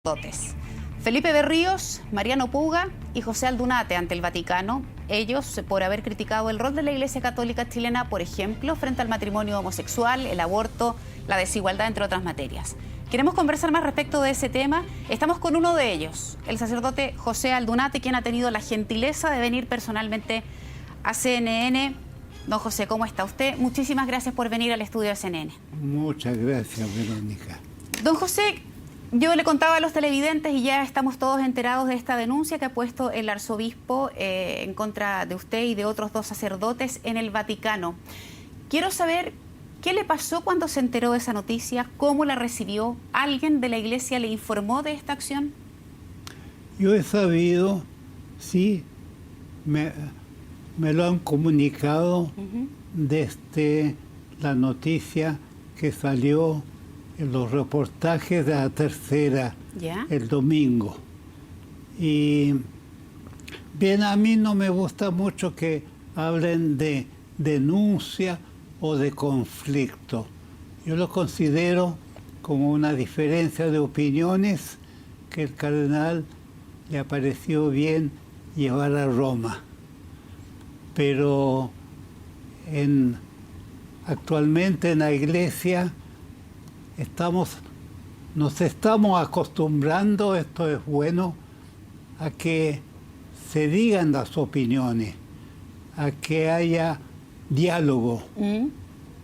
sacerdotes. Felipe Berríos, Mariano Puga y José Aldunate ante el Vaticano. Ellos por haber criticado el rol de la Iglesia Católica chilena, por ejemplo, frente al matrimonio homosexual, el aborto, la desigualdad, entre otras materias. Queremos conversar más respecto de ese tema. Estamos con uno de ellos, el sacerdote José Aldunate, quien ha tenido la gentileza de venir personalmente a CNN. Don José, ¿cómo está usted? Muchísimas gracias por venir al estudio de CNN. Muchas gracias, Verónica. Don José, yo le contaba a los televidentes y ya estamos todos enterados de esta denuncia que ha puesto el arzobispo en contra de usted y de otros dos sacerdotes en el Vaticano. Quiero saber qué le pasó cuando se enteró de esa noticia, cómo la recibió, ¿alguien de la iglesia le informó de esta acción? Yo he sabido, sí, me lo han comunicado desde la noticia que salió en los reportajes de la Tercera el domingo. Y bien, a mí no me gusta mucho que hablen de denuncia o de conflicto. Yo lo considero como una diferencia de opiniones que el cardenal le ha parecido bien llevar a Roma. Pero actualmente en la Iglesia nos estamos acostumbrando, esto es bueno, a que se digan las opiniones, a que haya diálogo,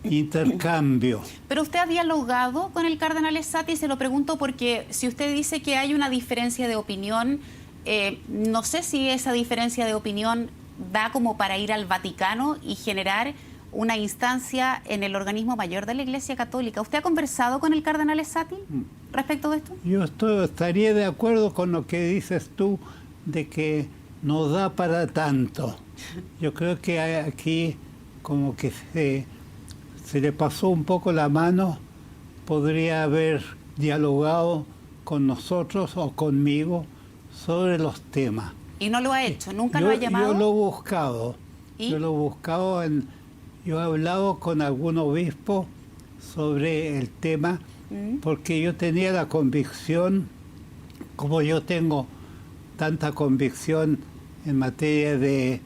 intercambio. Pero usted ha dialogado con el cardenal Essati, se lo pregunto porque si usted dice que hay una diferencia de opinión, no sé si esa diferencia de opinión da como para ir al Vaticano y generar una instancia en el organismo mayor de la Iglesia Católica. ¿Usted ha conversado con el cardenal Essati respecto de esto? Yo estaría de acuerdo con lo que dices tú, de que no da para tanto. Yo creo que aquí como que se le pasó un poco la mano, podría haber dialogado con nosotros o conmigo sobre los temas. ¿Y no lo ha hecho? ¿Nunca lo ha llamado? Yo lo he buscado. ¿Y? Yo lo he buscado yo he hablado con algún obispo sobre el tema porque yo tenía la convicción, como yo tengo tanta convicción en materia de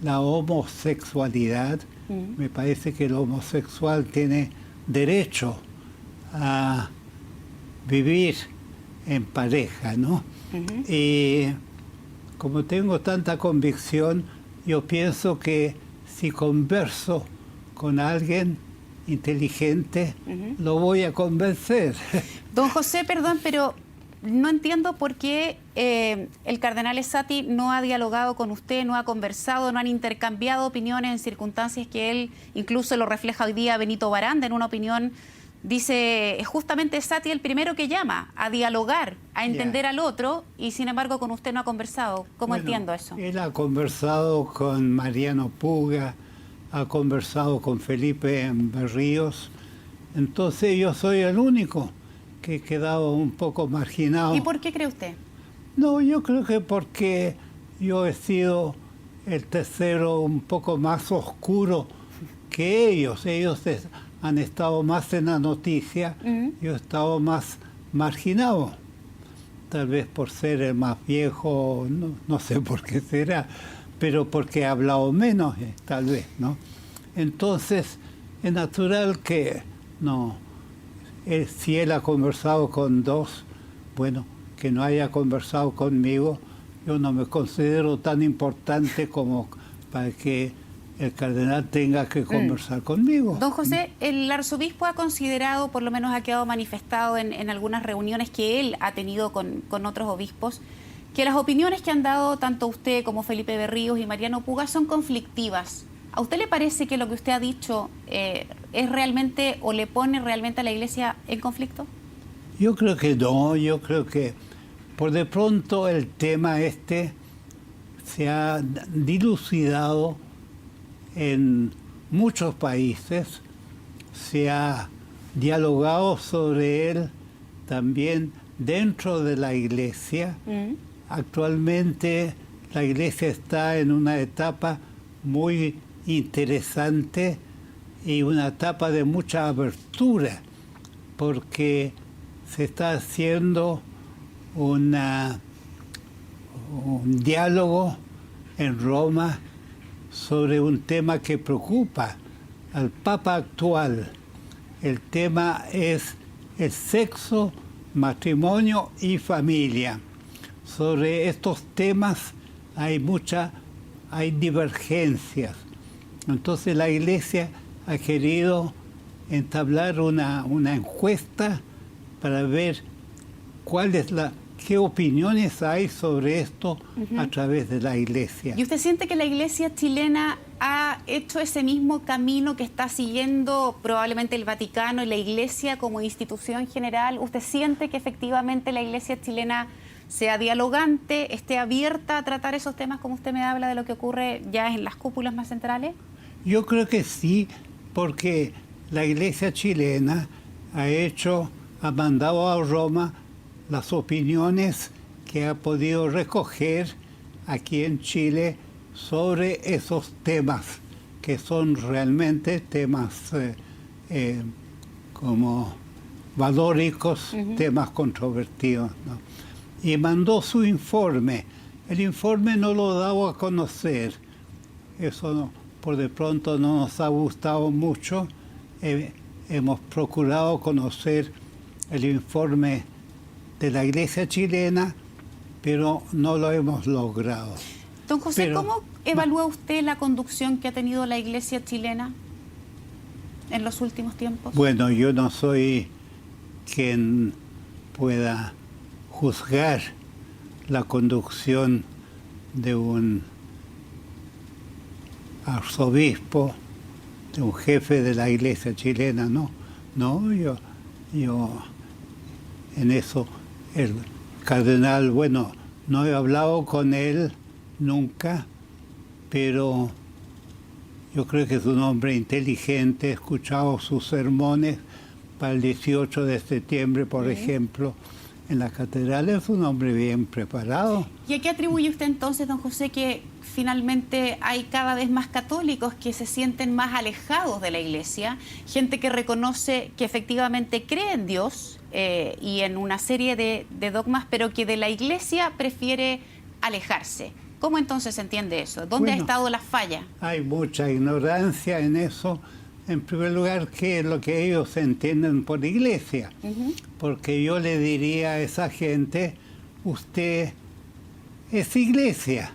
la homosexualidad, me parece que el homosexual tiene derecho a vivir en pareja, ¿no? Y como tengo tanta convicción, yo pienso que si converso con alguien inteligente, lo voy a convencer. Don José, perdón, pero no entiendo por qué el cardenal Essati no ha dialogado con usted, no ha conversado, no han intercambiado opiniones en circunstancias que él incluso lo refleja hoy día Benito Baranda en una opinión. Dice, es justamente Essati el primero que llama a dialogar, a entender al otro, y sin embargo con usted no ha conversado. ¿Cómo entiendo eso? Él ha conversado con Mariano Puga, ha conversado con Felipe Berríos, entonces yo soy el único que he quedado un poco marginado. ¿Y por qué cree usted? No, yo creo que porque yo he sido el tercero un poco más oscuro que ellos. Ellos han estado más en la noticia, yo he estado más marginado. Tal vez por ser el más viejo, no sé por qué será, pero porque he hablado menos, tal vez, ¿no? Entonces, es natural que no. Si él ha conversado con dos, bueno, que no haya conversado conmigo, yo no me considero tan importante como para que el cardenal tenga que conversar conmigo. Don José, el arzobispo ha considerado, por lo menos ha quedado manifestado en algunas reuniones que él ha tenido con otros obispos, que las opiniones que han dado tanto usted como Felipe Berríos y Mariano Puga son conflictivas. ¿A usted le parece que lo que usted ha dicho es realmente o le pone realmente a la Iglesia en conflicto? Yo creo que no, yo creo que por de pronto el tema se ha dilucidado en muchos países, se ha dialogado sobre él también dentro de la Iglesia. Actualmente la Iglesia está en una etapa muy interesante y una etapa de mucha abertura, porque se está haciendo un diálogo en Roma sobre un tema que preocupa al Papa actual. El tema es el sexo, matrimonio y familia. Sobre estos temas hay divergencias. Entonces la Iglesia ha querido entablar una encuesta para ver qué opiniones hay sobre esto a través de la Iglesia. ¿Y usted siente que la Iglesia chilena ha hecho ese mismo camino que está siguiendo probablemente el Vaticano y la Iglesia como institución general? ¿Usted siente que efectivamente la Iglesia chilena sea dialogante, esté abierta a tratar esos temas como usted me habla de lo que ocurre ya en las cúpulas más centrales? Yo creo que sí, porque la Iglesia chilena ha mandado a Roma las opiniones que ha podido recoger aquí en Chile sobre esos temas, que son realmente temas como valóricos, temas controvertidos, ¿no? Y mandó su informe. El informe no lo daba a conocer. Eso por de pronto no nos ha gustado mucho. Hemos procurado conocer el informe de la Iglesia chilena, pero no lo hemos logrado. Don José, ¿cómo evalúa usted la conducción que ha tenido la Iglesia chilena en los últimos tiempos? Bueno, yo no soy quien pueda juzgar la conducción de un arzobispo, de un jefe de la Iglesia chilena, no, yo en eso, el cardenal, bueno, no he hablado con él nunca, pero yo creo que es un hombre inteligente. He escuchado sus sermones para el 18 de septiembre, por ejemplo, en la catedral. Es un hombre bien preparado. ¿Y a qué atribuye usted entonces, don José, que finalmente hay cada vez más católicos que se sienten más alejados de la Iglesia? Gente que reconoce que efectivamente cree en Dios y en una serie de dogmas, pero que de la Iglesia prefiere alejarse. ¿Cómo entonces se entiende eso? ¿Dónde ha estado la falla? Hay mucha ignorancia en eso. En primer lugar, ¿qué es lo que ellos entienden por Iglesia? Porque yo le diría a esa gente, usted es Iglesia.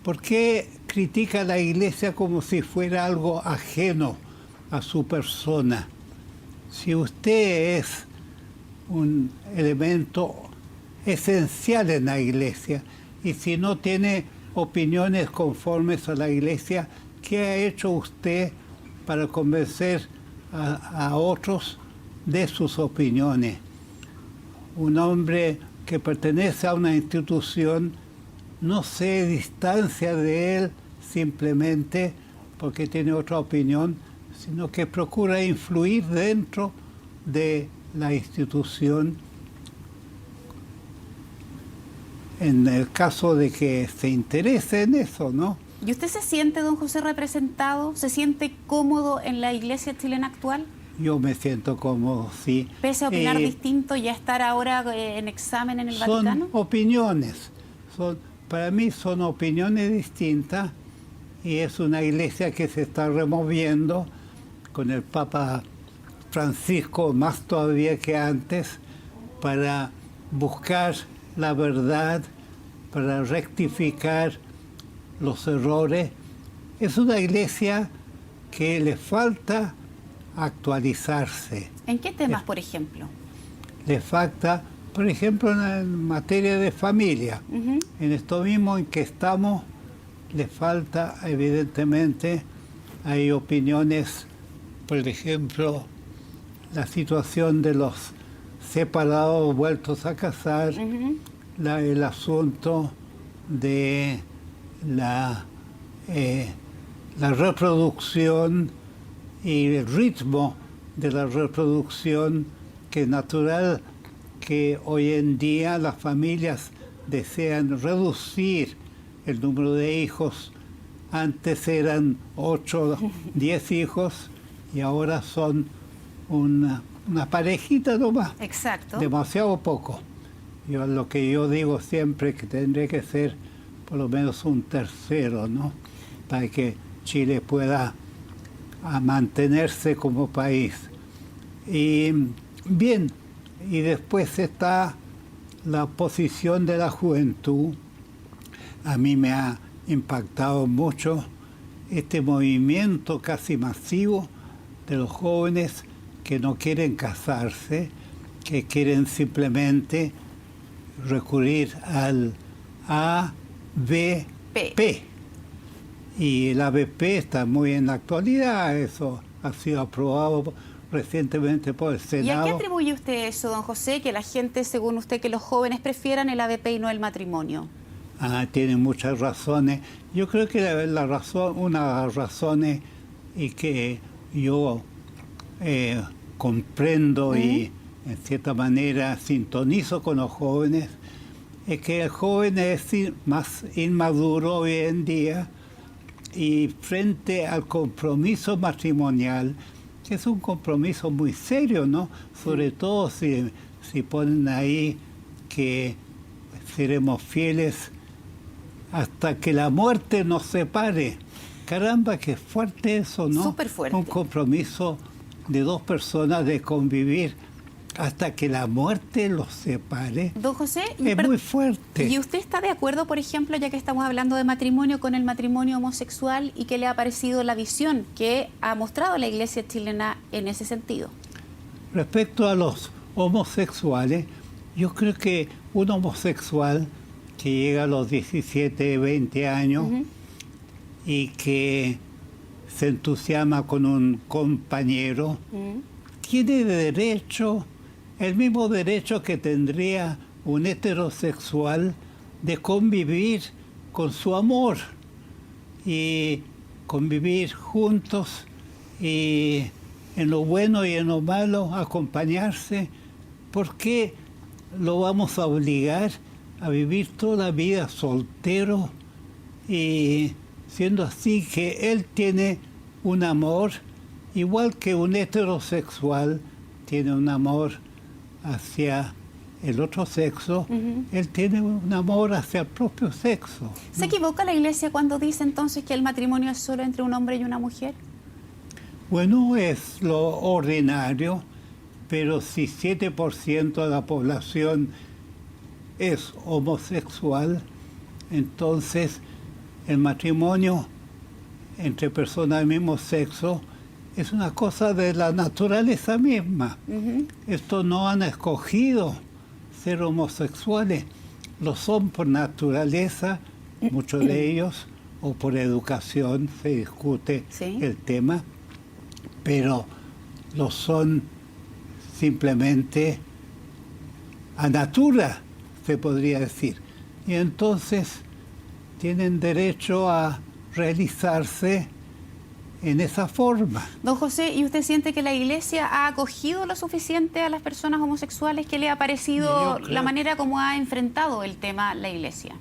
¿Por qué critica a la Iglesia como si fuera algo ajeno a su persona? Si usted es un elemento esencial en la Iglesia, y si no tiene opiniones conformes a la Iglesia, ¿qué ha hecho usted para convencer a otros de sus opiniones? Un hombre que pertenece a una institución no se distancia de él simplemente porque tiene otra opinión, sino que procura influir dentro de la institución en el caso de que se interese en eso, ¿no? ¿Y usted se siente, don José, representado? ¿Se siente cómodo en la Iglesia chilena actual? Yo me siento cómodo, sí. ¿Pese a opinar distinto y a estar ahora en examen en el Vaticano? Son opiniones. Para mí son opiniones distintas, y es una Iglesia que se está removiendo con el Papa Francisco, más todavía que antes, para buscar la verdad, para rectificar los errores. Es una Iglesia que le falta actualizarse. ¿En qué temas, por ejemplo? Le falta, por ejemplo, en materia de familia. En esto mismo en que estamos, le falta, evidentemente, hay opiniones, por ejemplo, la situación de los separados vueltos a casar, el asunto de la reproducción y el ritmo de la reproducción, que es natural que hoy en día las familias desean reducir el número de hijos. Antes eran 8, 10 hijos y ahora son una parejita nomás. Exacto. Demasiado poco. Lo que yo digo siempre es que tendría que ser por lo menos un tercero, ¿no? Para que Chile pueda mantenerse como país. Y bien, y después está la posición de la juventud. A mí me ha impactado mucho este movimiento casi masivo de los jóvenes que no quieren casarse, que quieren simplemente recurrir al ABP. Y el ABP está muy en la actualidad, eso ha sido aprobado recientemente por el Senado. ¿Y a qué atribuye usted eso, don José, que la gente, según usted, que los jóvenes prefieran el ABP y no el matrimonio? Tiene muchas razones. Yo creo que una de las razones y que yo comprendo y en cierta manera sintonizo con los jóvenes, es que el joven es más inmaduro hoy en día y frente al compromiso matrimonial, que es un compromiso muy serio, ¿no? Sobre todo si ponen ahí que seremos fieles hasta que la muerte nos separe. Caramba, qué fuerte eso, ¿no? Súper fuerte. Un compromiso de dos personas de convivir hasta que la muerte los separe. Don José, es muy fuerte. ¿Y usted está de acuerdo, por ejemplo, ya que estamos hablando de matrimonio, con el matrimonio homosexual y qué le ha parecido la visión que ha mostrado la Iglesia chilena en ese sentido? Respecto a los homosexuales, yo creo que un homosexual que llega a los 17, 20 años y que se entusiasma con un compañero, tiene derecho, el mismo derecho que tendría un heterosexual de convivir con su amor y convivir juntos y en lo bueno y en lo malo acompañarse. ¿Por qué lo vamos a obligar a vivir toda la vida soltero y siendo así que él tiene un amor igual que un heterosexual tiene un amor hacia el otro sexo, él tiene un amor hacia el propio sexo, ¿no? ¿Se equivoca la Iglesia cuando dice entonces que el matrimonio es solo entre un hombre y una mujer? Bueno, es lo ordinario, pero si 7% de la población es homosexual, entonces el matrimonio entre personas del mismo sexo es una cosa de la naturaleza misma. Estos no han escogido ser homosexuales, lo son por naturaleza, muchos de ellos, o por educación, se discute el tema, pero lo son simplemente a natura, se podría decir. Y entonces tienen derecho a realizarse en esa forma. Don José, ¿y usted siente que la Iglesia ha acogido lo suficiente a las personas homosexuales? ¿Qué le ha parecido la manera como ha enfrentado el tema la Iglesia?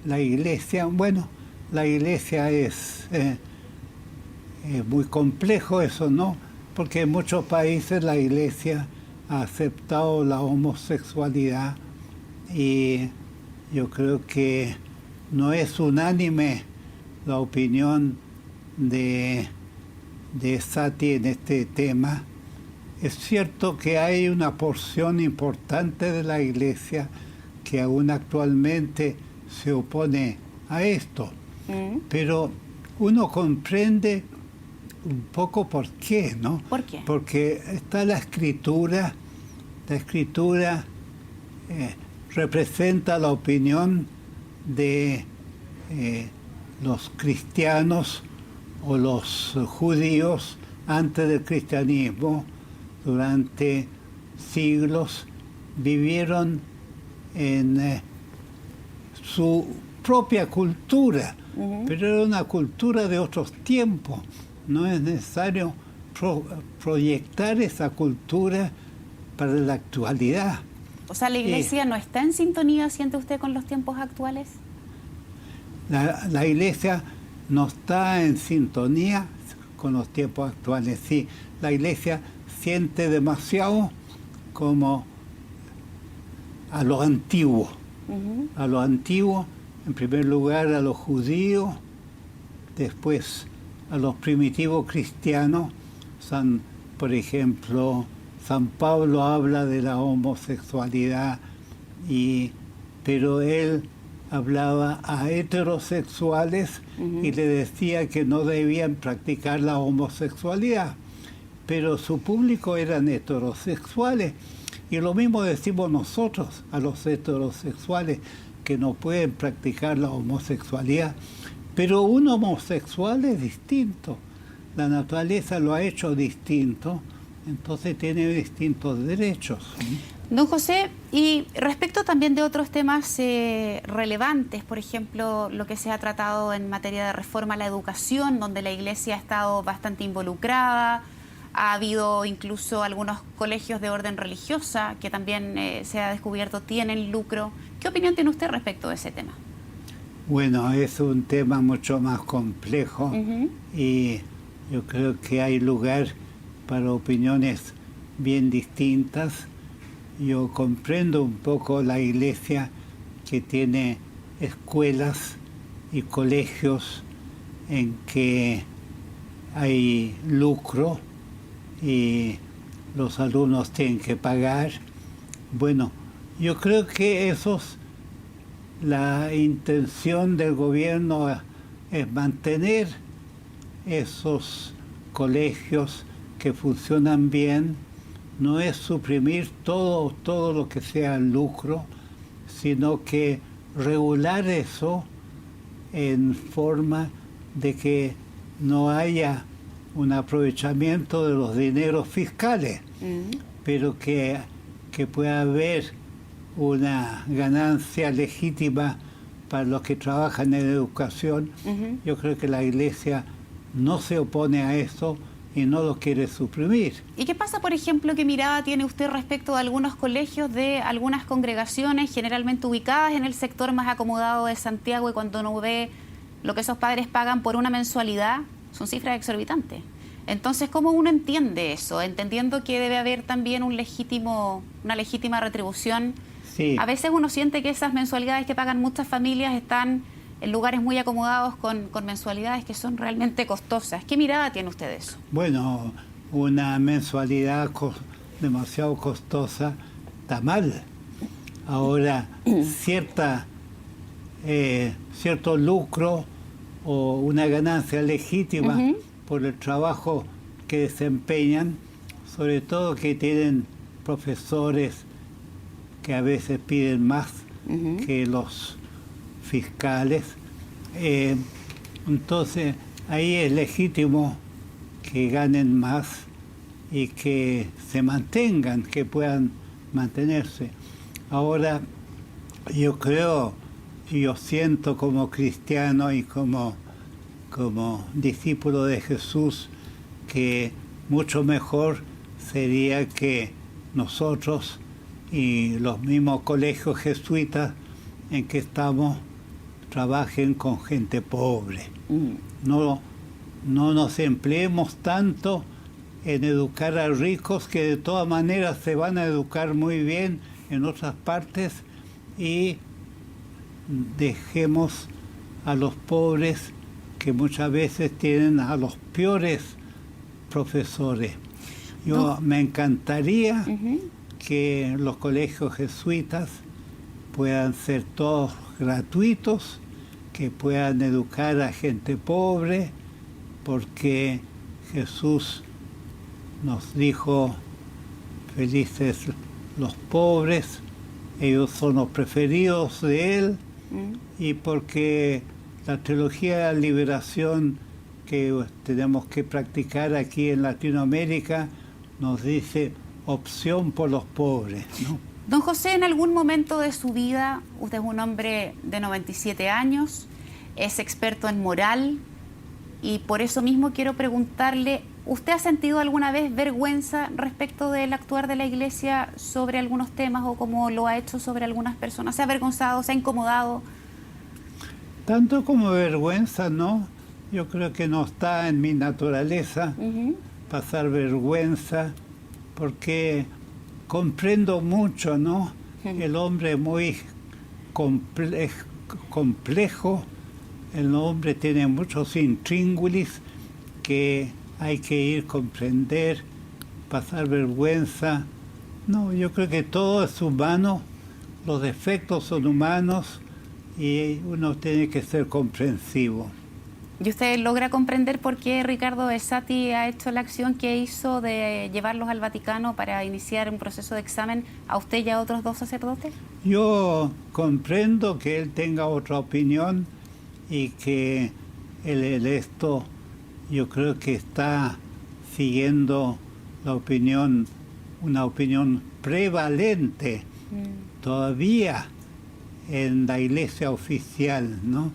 La Iglesia, bueno, la Iglesia es muy complejo eso, ¿no? Porque en muchos países la Iglesia ha aceptado la homosexualidad y yo creo que no es unánime la opinión de Sati en este tema. Es cierto que hay una porción importante de la Iglesia que aún actualmente se opone a esto, pero uno comprende un poco por qué, ¿no? ¿Por qué? Porque está la Escritura representa la opinión de los cristianos o los judíos antes del cristianismo. Durante siglos vivieron en su propia cultura, pero era una cultura de otros tiempos. No es necesario proyectar esa cultura para la actualidad. O sea, ¿la Iglesia no está en sintonía, siente usted, con los tiempos actuales? La Iglesia no está en sintonía con los tiempos actuales, sí. La Iglesia siente demasiado como a los antiguos. A los antiguos, en primer lugar a los judíos, después a los primitivos cristianos. Por ejemplo, San Pablo habla de la homosexualidad, pero él hablaba a heterosexuales y le decía que no debían practicar la homosexualidad, pero su público eran heterosexuales. Y lo mismo decimos nosotros a los heterosexuales, que no pueden practicar la homosexualidad. Pero un homosexual es distinto. La naturaleza lo ha hecho distinto, entonces tiene distintos derechos. Don José, y respecto también de otros temas relevantes, por ejemplo, lo que se ha tratado en materia de reforma a la educación, donde la Iglesia ha estado bastante involucrada. Ha habido incluso algunos colegios de orden religiosa que también se ha descubierto tienen lucro. ¿Qué opinión tiene usted respecto de ese tema? Bueno, es un tema mucho más complejo y yo creo que hay lugar para opiniones bien distintas. Yo comprendo un poco la Iglesia, que tiene escuelas y colegios en que hay lucro y los alumnos tienen que pagar. Bueno, yo creo que la intención del gobierno es mantener esos colegios que funcionan bien, no es suprimir todo lo que sea lucro, sino que regular eso en forma de que no haya un aprovechamiento de los dineros fiscales, pero que pueda haber una ganancia legítima para los que trabajan en educación. Yo creo que la Iglesia no se opone a eso y no lo quiere suprimir. ¿Y qué pasa, por ejemplo, qué mirada tiene usted respecto a algunos colegios de algunas congregaciones generalmente ubicadas en el sector más acomodado de Santiago, y cuando uno ve lo que esos padres pagan por una mensualidad, son cifras exorbitantes? Entonces, ¿cómo uno entiende eso? Entendiendo que debe haber también una legítima retribución. Sí. A veces uno siente que esas mensualidades que pagan muchas familias están en lugares muy acomodados con mensualidades que son realmente costosas. ¿Qué mirada tiene usted de eso? Bueno, una mensualidad demasiado costosa está mal. Ahora, cierto lucro o una ganancia legítima por el trabajo que desempeñan, sobre todo que tienen profesores que a veces piden más que los fiscales. Entonces, ahí es legítimo que ganen más y que se mantengan, que puedan mantenerse. Ahora, yo siento como cristiano y como discípulo de Jesús que mucho mejor sería que nosotros y los mismos colegios jesuitas en que estamos trabajen con gente pobre. No nos empleemos tanto en educar a ricos, que de todas maneras se van a educar muy bien en otras partes, y dejemos a los pobres, que muchas veces tienen a los peores profesores. Me encantaría que los colegios jesuitas puedan ser todos gratuitos, que puedan educar a gente pobre, porque Jesús nos dijo: felices los pobres, ellos son los preferidos de Él, y porque la teología de la liberación que tenemos que practicar aquí en Latinoamérica nos dice opción por los pobres, ¿no? Don José, en algún momento de su vida, usted es un hombre de 97 años, es experto en moral, y por eso mismo quiero preguntarle, ¿usted ha sentido alguna vez vergüenza respecto del actuar de la Iglesia sobre algunos temas, o como lo ha hecho sobre algunas personas? ¿Se ha avergonzado, se ha incomodado? Tanto como vergüenza, no. Yo creo que no está en mi naturaleza pasar vergüenza, porque comprendo mucho, ¿no?, El hombre es muy complejo, el hombre tiene muchos intríngulis que hay que ir comprender, pasar vergüenza. No, yo creo que todo es humano, los defectos son humanos y uno tiene que ser comprensivo. ¿Y usted logra comprender por qué Ricardo Vessati ha hecho la acción que hizo de llevarlos al Vaticano para iniciar un proceso de examen a usted y a otros 2 sacerdotes? Yo comprendo que él tenga otra opinión y que esto yo creo que está siguiendo una opinión prevalente todavía en la iglesia oficial, ¿no?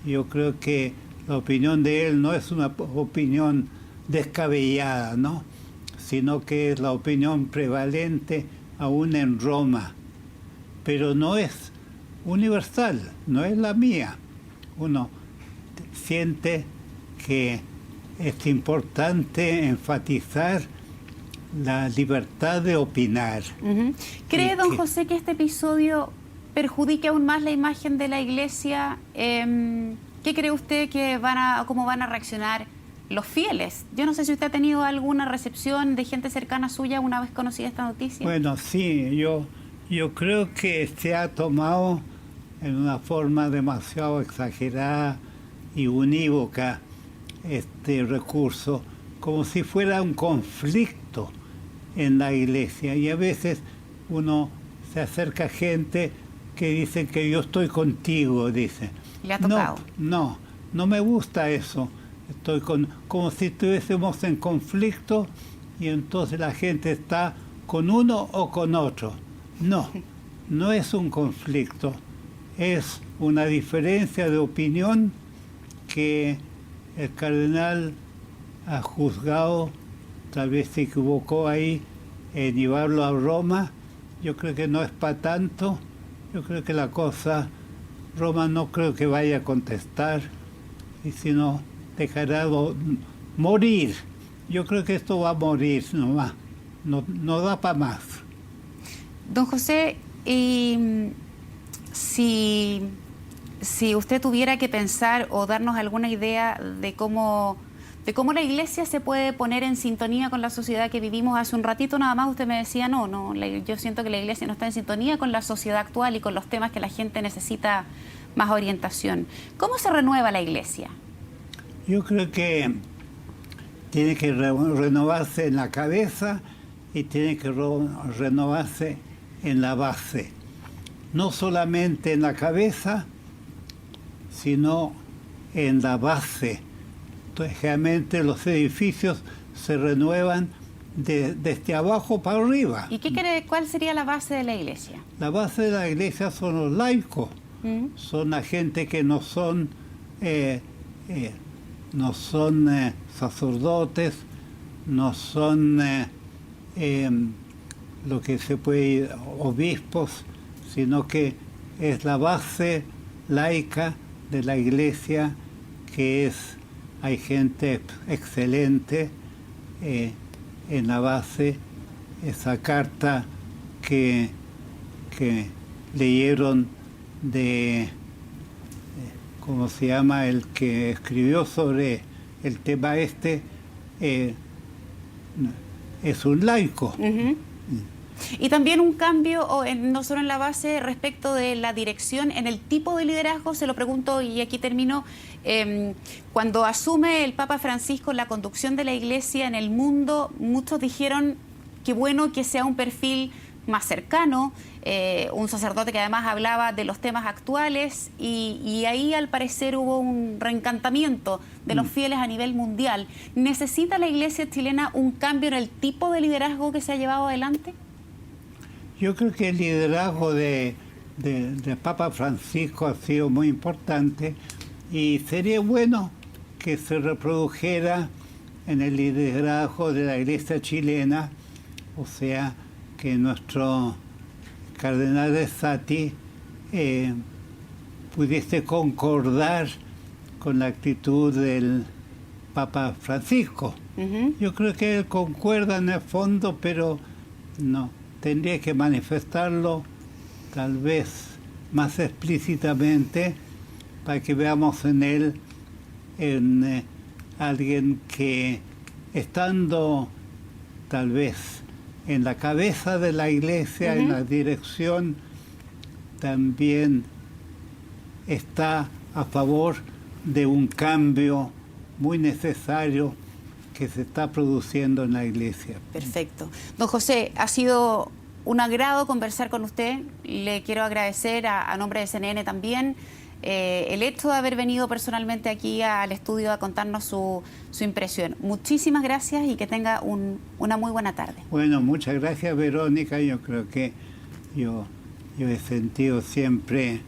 Yo creo que la opinión de él no es una opinión descabellada, ¿no? Sino que es la opinión prevalente aún en Roma. Pero no es universal, no es la mía. Uno siente que es importante enfatizar la libertad de opinar. ¿Cree, don José, que este episodio perjudique aún más la imagen de la Iglesia? ¿Qué cree usted que cómo van a reaccionar los fieles? Yo no sé si usted ha tenido alguna recepción de gente cercana suya una vez conocida esta noticia. Bueno, sí, yo creo que se ha tomado en una forma demasiado exagerada y unívoca este recurso, como si fuera un conflicto en la iglesia. Y a veces uno se acerca a gente que dice que yo estoy contigo, dice. ¿Le ha tocado? No me gusta eso. Como si estuviésemos en conflicto y entonces la gente está con uno o con otro. No es un conflicto, es una diferencia de opinión que el cardenal ha juzgado, tal vez se equivocó ahí en llevarlo a Roma. Yo creo que no es para tanto. Yo creo que Roma no creo que vaya a contestar, y si no, dejará morir. Yo creo que esto va a morir nomás, no da para más. Don José, si usted tuviera que pensar o darnos alguna idea de cómo la Iglesia se puede poner en sintonía con la sociedad que vivimos, hace un ratito nada más usted me decía, yo siento que la Iglesia no está en sintonía con la sociedad actual y con los temas que la gente necesita más orientación. ¿Cómo se renueva la Iglesia? Yo creo que tiene que renovarse en la cabeza y tiene que renovarse en la base. No solamente en la cabeza, sino en la base. Entonces, generalmente los edificios se renuevan desde abajo para arriba. ¿Y cuál sería la base de la Iglesia? La base de la Iglesia son los laicos. Son la gente que no son sacerdotes, no son lo que se puede obispos, sino que es la base laica de la Iglesia, hay gente excelente en la base. Esa carta que leyeron ¿cómo se llama? El que escribió sobre el tema es un laico. Y también un cambio, no solo en la base, respecto de la dirección, en el tipo de liderazgo, se lo pregunto y aquí termino. Cuando asume el Papa Francisco la conducción de la Iglesia en el mundo, muchos dijeron que bueno que sea un perfil más cercano, un sacerdote que además hablaba de los temas actuales y ahí al parecer hubo un reencantamiento de los fieles a nivel mundial. ¿Necesita la Iglesia chilena un cambio en el tipo de liderazgo que se ha llevado adelante? Yo creo que el liderazgo de Papa Francisco ha sido muy importante y sería bueno que se reprodujera en el liderazgo de la Iglesia chilena, o sea, que nuestro cardenal Vessati pudiese concordar con la actitud del Papa Francisco. Yo creo que él concuerda en el fondo, pero no, tendría que manifestarlo tal vez más explícitamente, para que veamos en él alguien que, estando tal vez en la cabeza de la Iglesia, en la dirección, también está a favor de un cambio muy necesario que se está produciendo en la Iglesia. Perfecto. Don José, ha sido un agrado conversar con usted. Le quiero agradecer a nombre de CNN también el hecho de haber venido personalmente aquí al estudio a contarnos su impresión. Muchísimas gracias y que tenga una muy buena tarde. Bueno, muchas gracias, Verónica. Yo creo que yo he sentido siempre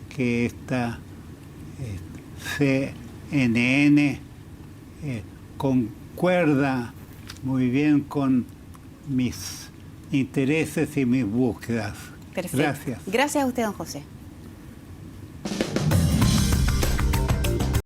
que esta CNN concuerda muy bien con mis intereses y mis búsquedas. Perfecto. Gracias. Gracias a usted, don José.